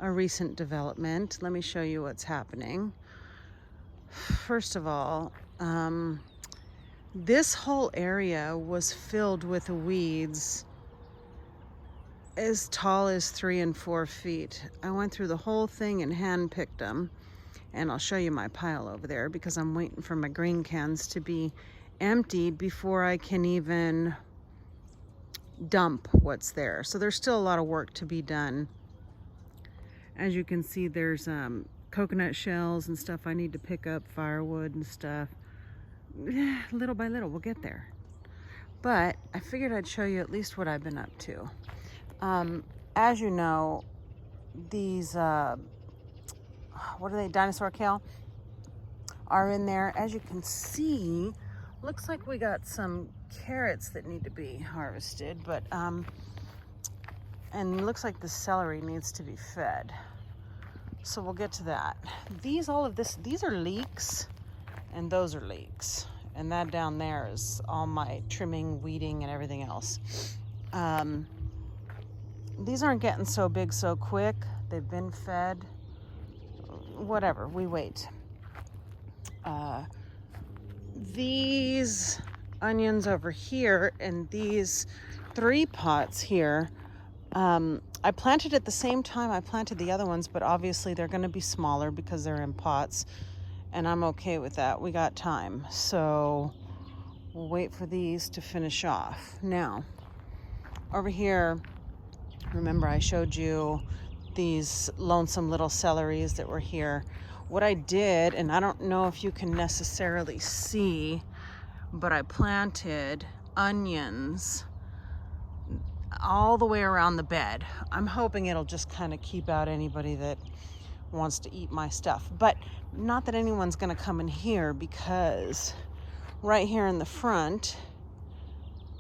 a recent development. Let me show you what's happening. First of all, this whole area was filled with weeds as tall as 3 and 4 feet. I went through the whole thing and hand-picked them, and I'll show you my pile over there because I'm waiting for my green cans to be emptied before I can even dump what's there. So there's still a lot of work to be done. As you can see, there's coconut shells and stuff I need to pick up, firewood and stuff. Little by little, we'll get there. But I figured I'd show you at least what I've been up to. As you know, these, what are they, dinosaur kale, are in there. As you can see, looks like we got some carrots that need to be harvested, but, and looks like the celery needs to be fed. So we'll get to that. These are leeks, and those are leeks. And that down there is all my trimming, weeding, and everything else. These aren't getting so big so quick. They've been fed. Whatever, we wait. These onions over here and these 3 pots here, I planted at the same time I planted the other ones, but obviously they're going to be smaller because they're in pots, and I'm okay with that. We got time, so we'll wait for these to finish off. Now, over here, remember I showed you these lonesome little celeries that were here. What I did, and I don't know if you can necessarily see, but I planted onions all the way around the bed. I'm hoping it'll just kind of keep out anybody that wants to eat my stuff. But not that anyone's gonna come in here, because right here in the front,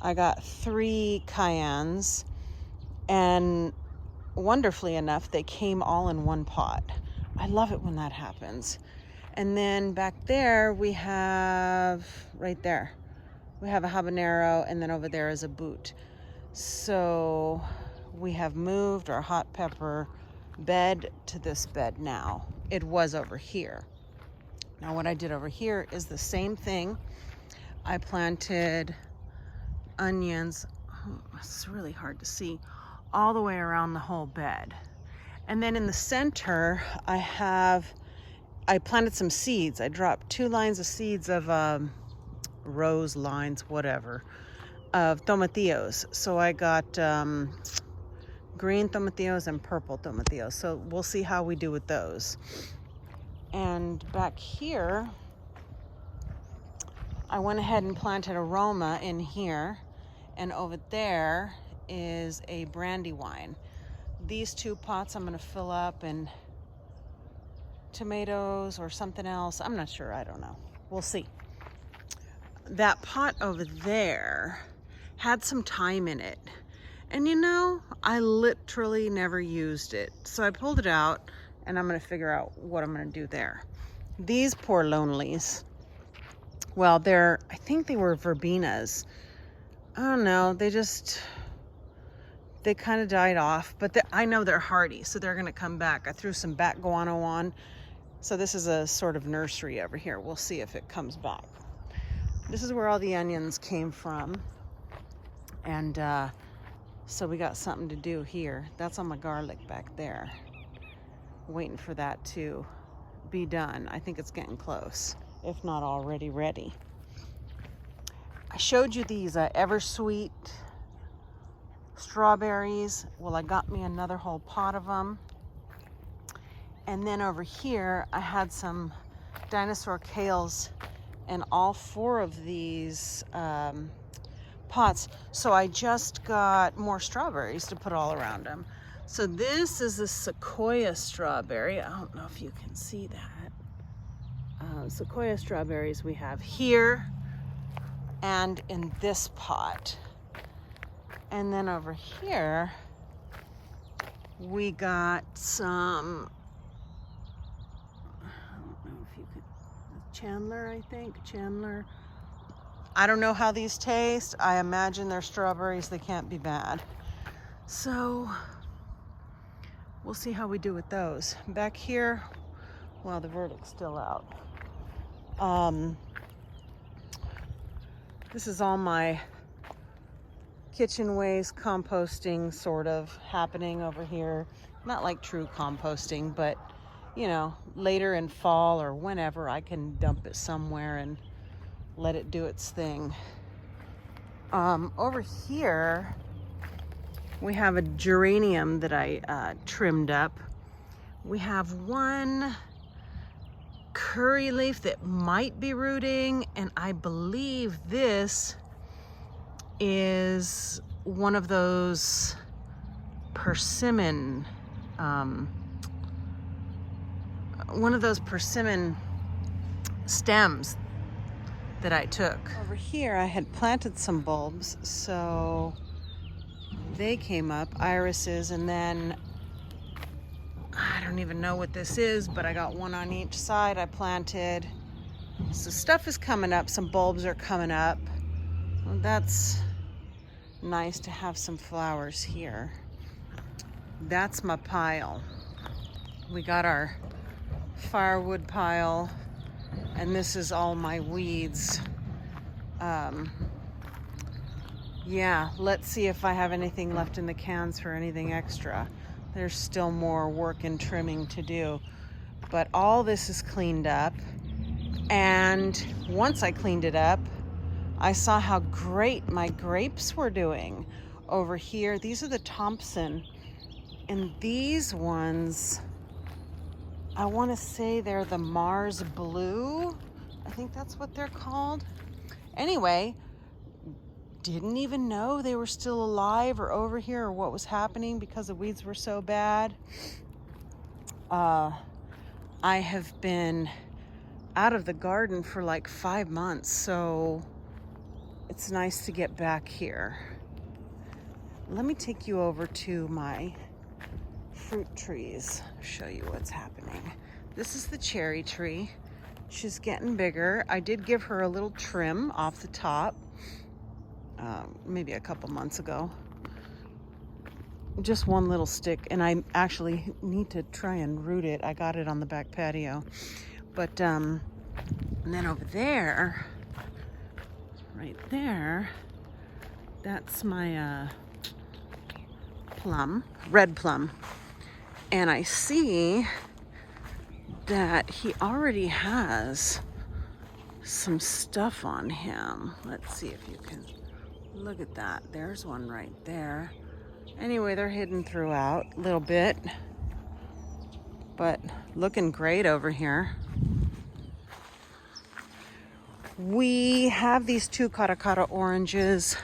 I got 3 cayennes, and wonderfully enough, they came all in one pot. I love it when that happens. And then back there, we have, right there, we have a habanero, and then over there is a boot. So we have moved our hot pepper bed to this bed now. It was over here. Now what I did over here is the same thing. I planted onions, it's really hard to see, all the way around the whole bed. And then in the center, I planted some seeds. I dropped 2 lines of seeds of rose lines, whatever, of tomatillos. So I got green tomatillos and purple tomatillos. So we'll see how we do with those. And back here, I went ahead and planted aroma in here. And over there is a brandywine. These 2 pots I'm going to fill up and tomatoes or something else. I'm not sure. I don't know. We'll see. That pot over there had some thyme in it. And you know, I literally never used it. So I pulled it out, and I'm going to figure out what I'm going to do there. These poor lonelies. Well, I think they were verbenas. I don't know. They kind of died off, but I know they're hardy, so they're going to come back. I threw some bat guano on. So this is a sort of nursery over here. We'll see if it comes back. This is where all the onions came from. And so we got something to do here. That's on my garlic back there. Waiting for that to be done. I think it's getting close, if not already ready. I showed you these Eversweet strawberries. Well, I got me another whole pot of them. And then over here, I had some dinosaur kales in all 4 of these pots. So I just got more strawberries to put all around them. So this is a sequoia strawberry. I don't know if you can see that. Sequoia strawberries we have here and in this pot. And then over here, we got some, I don't know if you could, Chandler, I think, Chandler. I don't know how these taste. I imagine they're strawberries. They can't be bad. So we'll see how we do with those. Back here, well, the verdict's still out. This is all my kitchen waste composting sort of happening over here. Not like true composting, but you know, later in fall or whenever I can dump it somewhere and let it do its thing. Over here, we have a geranium that I trimmed up. We have one curry leaf that might be rooting, and I believe this is one of those persimmon, stems that I took. Over here I had planted some bulbs, so they came up, irises, and then I don't even know what this is, but I got one on each side I planted. So stuff is coming up, some bulbs are coming up. Well, that's nice to have some flowers here. That's my pile. We got our firewood pile, and this is all my weeds. Yeah, let's see if I have anything left in the cans for anything extra. There's still more work and trimming to do, but all this is cleaned up. And once I cleaned it up, I saw how great my grapes were doing over here. These are the Thompson, and these ones, I want to say they're the Mars Blue. I think that's what they're called. Anyway, didn't even know they were still alive or over here or what was happening because the weeds were so bad. I have been out of the garden for like 5 months, so it's nice to get back here. Let me take you over to my fruit trees, show you what's happening. This is the cherry tree. She's getting bigger. I did give her a little trim off the top, maybe a couple months ago. Just one little stick, and I actually need to try and root it. I got it on the back patio. But and then over there, right there, that's my plum, red plum. And I see that he already has some stuff on him. Let's see if you can look at that. There's one right there. Anyway, they're hidden throughout a little bit, but looking great over here. We have these two Katakata oranges.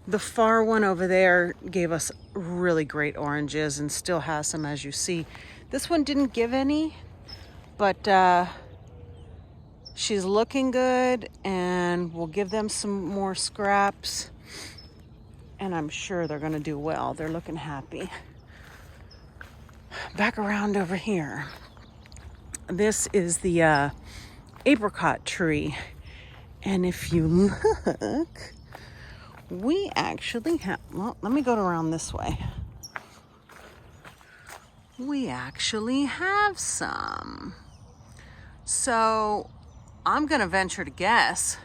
The far one over there gave us really great oranges and still has some, as you see. This one didn't give any, but she's looking good, and we'll give them some more scraps, and I'm sure they're gonna do well. They're looking happy. Back around over here. This is the apricot tree, and if you look, we actually have, well, let me go around this way. We actually have some. So I'm gonna venture to guess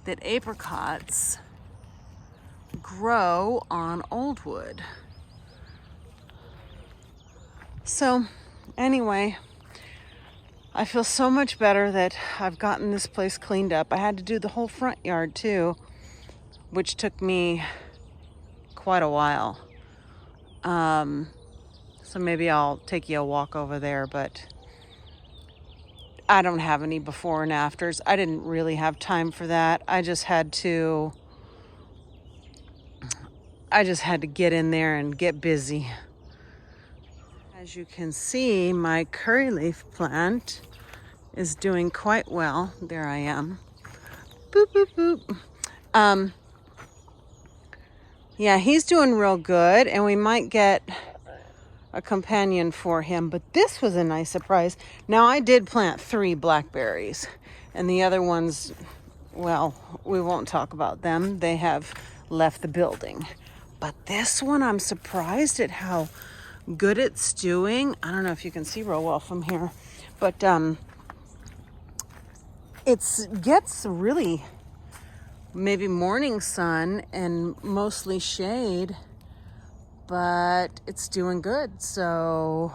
that apricots grow on old wood. So anyway, I feel so much better that I've gotten this place cleaned up. I had to do the whole front yard too, which took me quite a while. So maybe I'll take you a walk over there, but I don't have any before and afters. I didn't really have time for that. I just had to get in there and get busy. As you can see, my curry leaf plant is doing quite well. There I am. Boop, boop, boop. Yeah, he's doing real good, and we might get a companion for him, but this was a nice surprise. Now, I did plant 3 blackberries, and the other ones, well, we won't talk about them. They have left the building. But this one, I'm surprised at how good at stewing. I don't know if you can see real well from here, but it gets really maybe morning sun and mostly shade, but it's doing good. So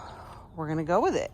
we're gonna go with it.